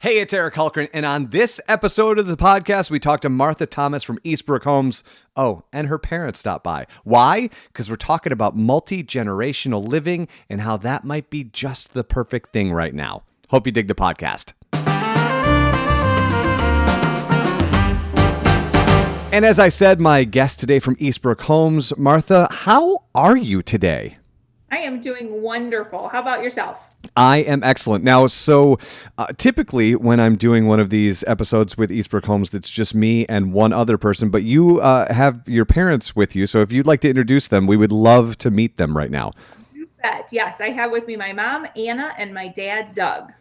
Hey, it's Eric Hultgren, and on this episode of the podcast, we talked to Martha Thomas from Eastbrook Homes. Oh, and her parents stopped by. Why? Because we're talking about multi-generational living and how that might be just the perfect thing right now. Hope you dig the podcast. And as I said, my guest today from Eastbrook Homes, Martha, how are you today? I am doing wonderful. How about yourself? I am excellent. Now, typically when I'm doing one of these episodes with Eastbrook Homes, it's just me and one other person, but you have your parents with you. So if you'd like to introduce them, we would love to meet them right now. You bet. Yes, I have with me my mom, Anna, and my dad, Doug.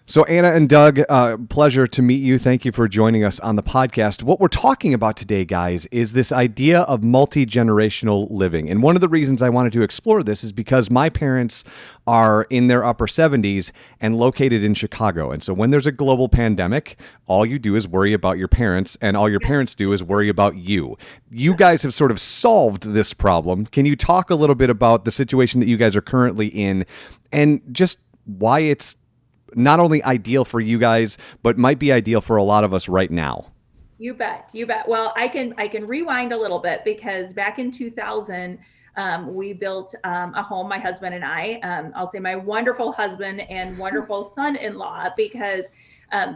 So Anna and Doug, pleasure to meet you. Thank you for joining us on the podcast. What we're talking about today, guys, is this idea of multi-generational living. And one of the reasons I wanted to explore this is because my parents are in their upper 70s and located in Chicago. And so when there's a global pandemic, all you do is worry about your parents, and all your parents do is worry about you. You guys have sort of solved this problem. Can you talk a little bit about the situation that you guys are currently in and just why it's not only ideal for you guys, but might be ideal for a lot of us right now? You bet. You bet. Well, I can rewind a little bit because back in 2000, we built a home, my husband and I. I'll say my wonderful husband and wonderful son-in-law, because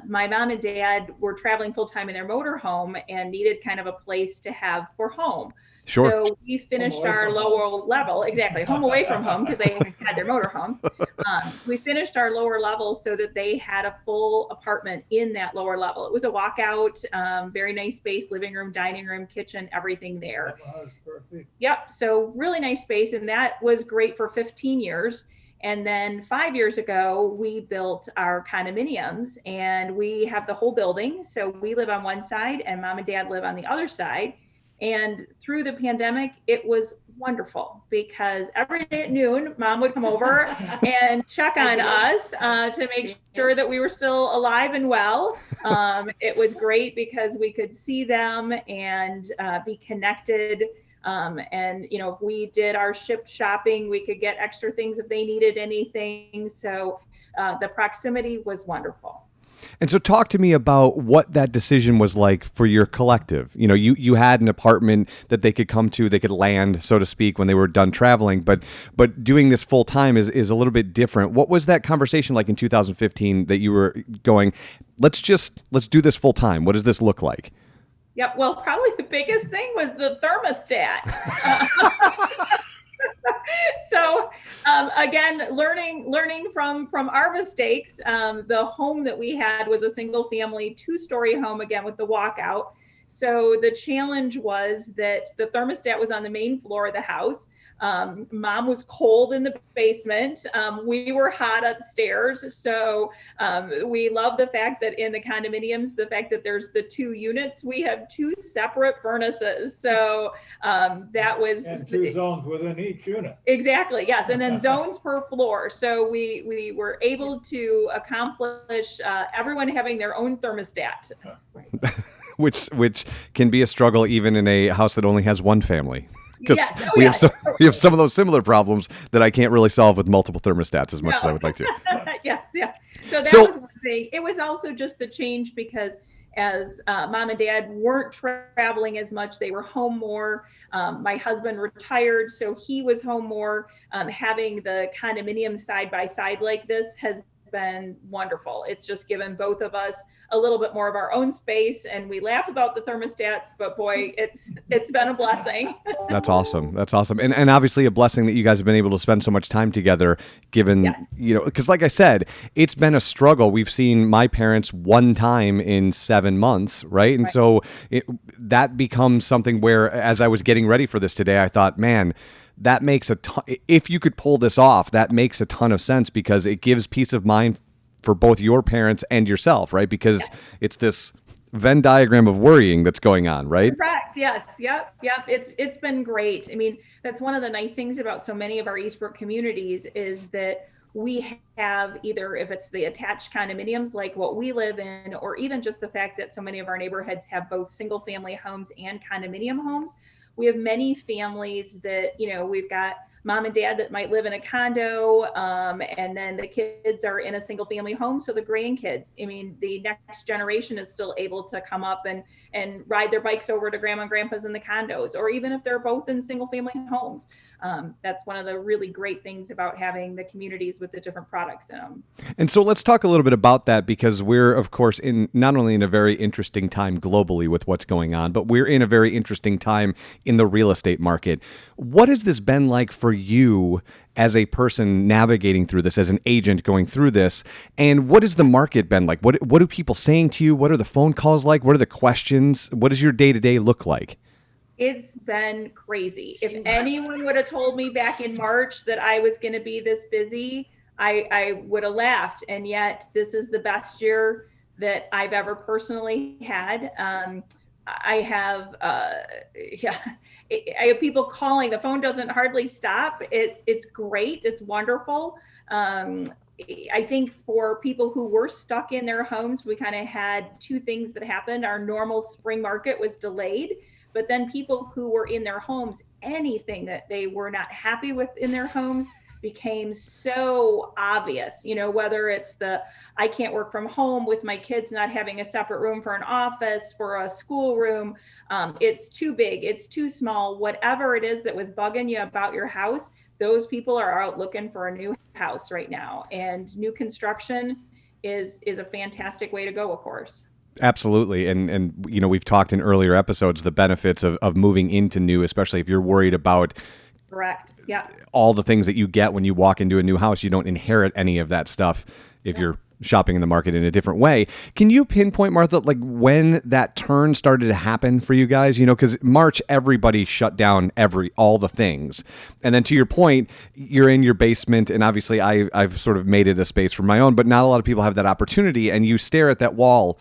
my mom and dad were traveling full-time in their motorhome and needed kind of a place to have for home. Sure. So we finished our lower level, exactly, home away from home, because they had their motorhome. We finished our lower level so that they had a full apartment in that lower level. It was a walkout, very nice space, living room, dining room, kitchen, everything there. That was perfect. Yep. So really nice space. And that was great for 15 years. And then 5 years ago, we built our condominiums, and we have the whole building. So we live on one side and mom and dad live on the other side. And through the pandemic, it was wonderful because every day at noon, mom would come over and check on us to make sure that we were still alive and well. It was great because we could see them and be connected. And, you know, if we did our ship shopping, we could get extra things if they needed anything. So the proximity was wonderful. And so talk to me about what that decision was like for your collective. You know, you had an apartment that they could come to, they could land, so to speak, when they were done traveling, but doing this full time is a little bit different. What was that conversation like in 2015 that you were going, let's do this full time? What does this look like? Yep. Well, probably the biggest thing was the thermostat. So again, learning from our mistakes. The home that we had was a single family 2-story home, again with the walkout. So the challenge was that the thermostat was on the main floor of the house. Mom was cold in the basement. We were hot upstairs. So we love the fact that in the condominiums, the fact that there's the 2 units, we have 2 separate furnaces. So that was... And 2 zones within each unit. Exactly, yes. And then zones per floor. So we were able to accomplish everyone having their own thermostat. which can be a struggle even in a house that only has one family. Because yes. we have some of those similar problems that I can't really solve with multiple thermostats as much as I would like to. Yes, yeah. So that was one thing. It was also just the change because as mom and dad weren't traveling as much, they were home more. My husband retired, so he was home more. Having the condominium side by side like this has been wonderful. It's just given both of us a little bit more of our own space, and we laugh about the thermostats, but boy, it's been a blessing. That's awesome. That's awesome. And obviously a blessing that you guys have been able to spend so much time together, given, yes. You know, because like I said, it's been a struggle. We've seen my parents one time in 7 months, right? And so that becomes something where, as I was getting ready for this today, I thought, man, that makes a ton, if you could pull this off, that makes a ton of sense because it gives peace of mind for both your parents and yourself, right? Because it's this Venn diagram of worrying that's going on, right? Correct. Yes. Yep. It's been great. I mean, that's one of the nice things about so many of our Eastbrook communities is that we have either, if it's the attached condominiums like what we live in, or even just the fact that so many of our neighborhoods have both single family homes and condominium homes. We have many families that, you know, we've got mom and dad that might live in a condo, and then the kids are in a single family home. So the grandkids, I mean, the next generation is still able to come up and ride their bikes over to grandma and grandpa's in the condos, or even if they're both in single family homes. That's one of the really great things about having the communities with the different products in them. And so let's talk a little bit about that, because we're, of course, in not only in a very interesting time globally with what's going on, but we're in a very interesting time in the real estate market. What has this been like for you as a person navigating through this, as an agent going through this? And what has the market been like? What are people saying to you? What are the phone calls like? What are the questions? What does your day-to-day look like? It's been crazy. If anyone would have told me back in March that I was going to be this busy, I would have laughed. And yet this is the best year that I've ever personally had. I have, I have people calling. The phone doesn't hardly stop. It's great. It's wonderful. I think for people who were stuck in their homes, we kind of had two things that happened. Our normal spring market was delayed, but then people who were in their homes, anything that they were not happy with in their homes became so obvious, whether it's I can't work from home with my kids not having a separate room for an office, for a school room. It's too big, it's too small, whatever it is that was bugging you about your house, those people are out looking for a new house right now. And new construction is a fantastic way to go, of course. Absolutely. And we've talked in earlier episodes, the benefits of moving into new, especially if you're worried about correct. Yeah. all the things that you get when you walk into a new house. You don't inherit any of that stuff if you're shopping in the market in a different way. Can you pinpoint, Martha, like when that turn started to happen for you guys? Because March, everybody shut down all the things. And then to your point, you're in your basement, and obviously I've sort of made it a space for my own, but not a lot of people have that opportunity. And you stare at that wall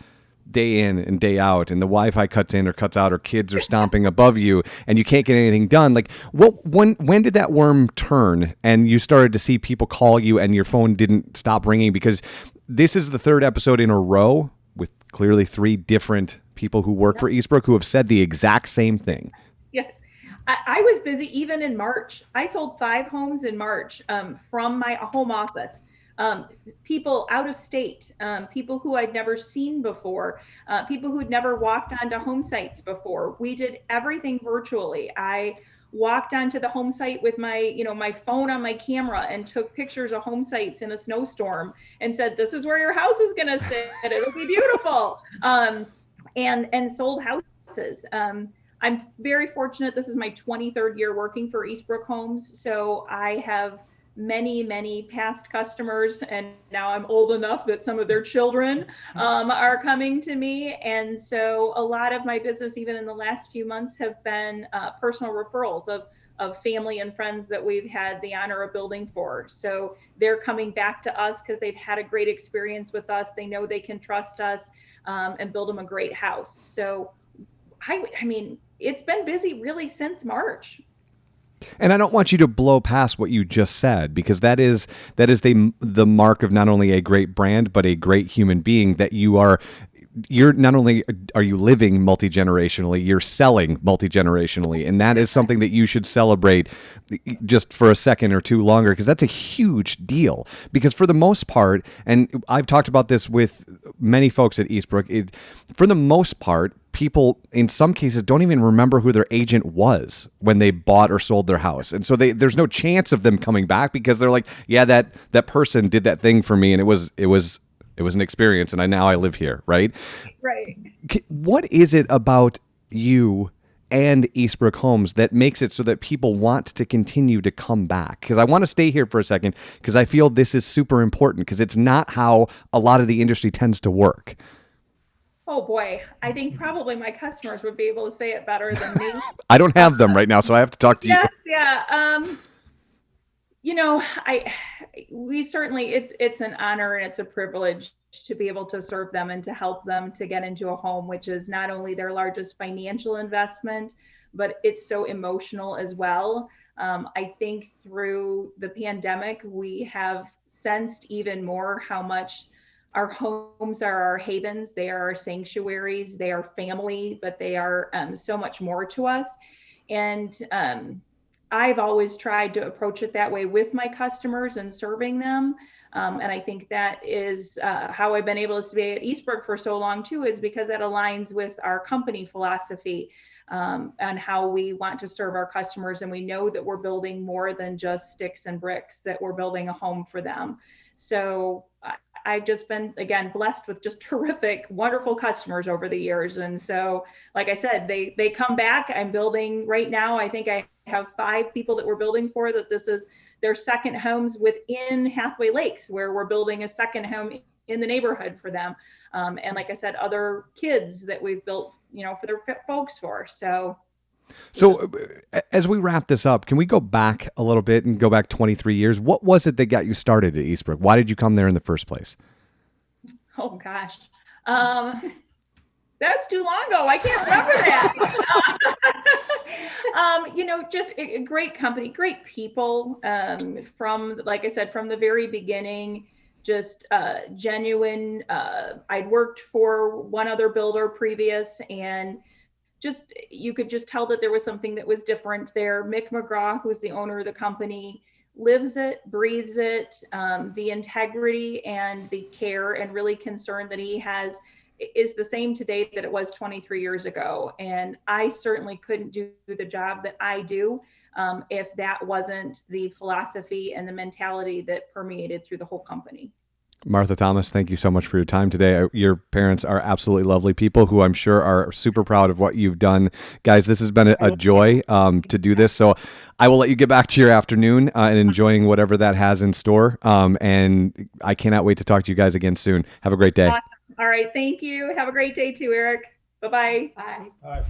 day in and day out, and the Wi-Fi cuts in or cuts out, or kids are stomping above you, and you can't get anything done. Like, when did that worm turn and you started to see people call you and your phone didn't stop ringing? Because this is the third episode in a row with clearly three different people who work for Eastbrook who have said the exact same thing. Yes. I was busy even in March. I sold 5 homes in March from my home office. People out of state, people who I'd never seen before, people who'd never walked onto home sites before. We did everything virtually. I walked onto the home site with my phone on my camera and took pictures of home sites in a snowstorm and said, "This is where your house is going to sit. It'll be beautiful." And sold houses. I'm very fortunate. This is my 23rd year working for Eastbrook Homes. So I have many past customers, and now I'm old enough that some of their children are coming to me. And so a lot of my business, even in the last few months, have been personal referrals of family and friends that we've had the honor of building for. So they're coming back to us because they've had a great experience with us. They know they can trust us and build them a great house. So I mean, it's been busy really since March. And I don't want you to blow past what you just said, because that is the mark of not only a great brand, but a great human being. That you're not only are you living multi-generationally, you're selling multi-generationally. And that is something that you should celebrate just for a second or two longer, because that's a huge deal. Because for the most part, and I've talked about this with many folks at Eastbrook, for the most part, people in some cases don't even remember who their agent was when they bought or sold their house. And so there's no chance of them coming back, because they're like, yeah, that person did that thing for me, and it was an experience, and now I live here, right? Right. What is it about you and Eastbrook Homes that makes it so that people want to continue to come back? Because I want to stay here for a second, because I feel this is super important, because it's not how a lot of the industry tends to work. Oh boy, I think probably my customers would be able to say it better than me. I don't have them right now, so I have to talk to you. Yes, yeah. We certainly, it's an honor and it's a privilege to be able to serve them and to help them to get into a home, which is not only their largest financial investment, but it's so emotional as well. I think through the pandemic, we have sensed even more how much our homes are our havens. They are our sanctuaries. They are family, but they are so much more to us. And I've always tried to approach it that way with my customers and serving them. And I think that is how I've been able to stay at Eastbrook for so long too, is because that aligns with our company philosophy and how we want to serve our customers. And we know that we're building more than just sticks and bricks, that we're building a home for them. So I've just been, again, blessed with just terrific, wonderful customers over the years. And so, like I said, they come back. I'm building right now. I think I have 5 people that we're building for, that this is their second homes within Hathaway Lakes, where we're building a second home in the neighborhood for them. And like I said, other kids that we've built, for their folks for. So as we wrap this up, can we go back a little bit and go back 23 years? What was it that got you started at Eastbrook? Why did you come there in the first place? Oh gosh. That's too long ago. I can't remember that. Just a great company, great people. From, like I said, from the very beginning, just genuine. I'd worked for one other builder previous, and you could just tell that there was something that was different there. Mick McGraw, who's the owner of the company, lives it, breathes it, the integrity and the care and really concern that he has is the same today that it was 23 years ago. And I certainly couldn't do the job that I do if that wasn't the philosophy and the mentality that permeated through the whole company. Martha Thomas, thank you so much for your time today. Your parents are absolutely lovely people who I'm sure are super proud of what you've done. Guys, this has been a joy to do this. So I will let you get back to your afternoon and enjoying whatever that has in store. And I cannot wait to talk to you guys again soon. Have a great day. Awesome. All right. Thank you. Have a great day too, Eric. Bye-bye. Bye. All right.